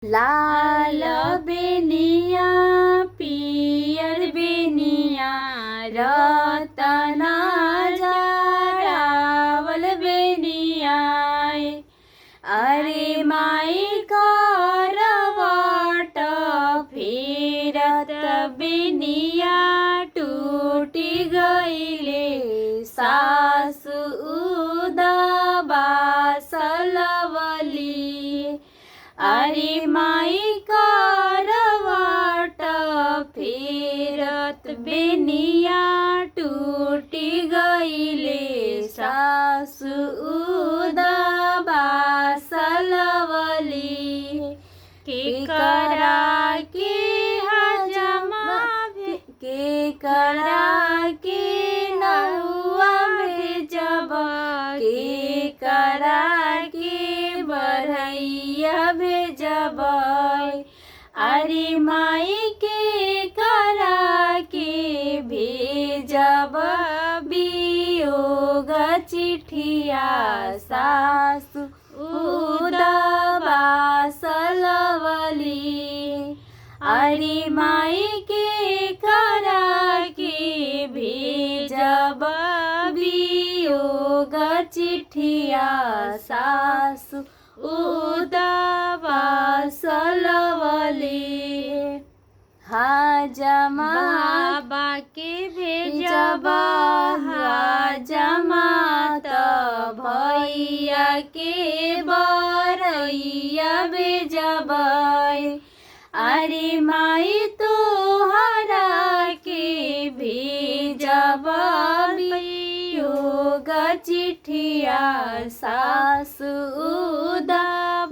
लाल बेनिया पियर बेनिया रतना जरावल बेनिया। अरे माई करवट फेरत बेनिया टूटी गईले सासु उदाबासलवली। अरे माई करवट फेरत बेनिया टूटी गईले सासु उदाबासलवली। के करा के हजमा के करा के नहुआ भेजब के करा के बढ़ैया भेजब। अरे माई के करा के भेजब वियोग चिठिया सासु उदाबासलवली। अरे माई के करा के भेजब वियोग चिठिया सासु उदाबासलवली। हाजमा बाबा के भेजब हाजमा त भैया के बरैया भेजब। अरे माई तोहरा के भेजब वियोग चिठिया सासु उदाबासलवली।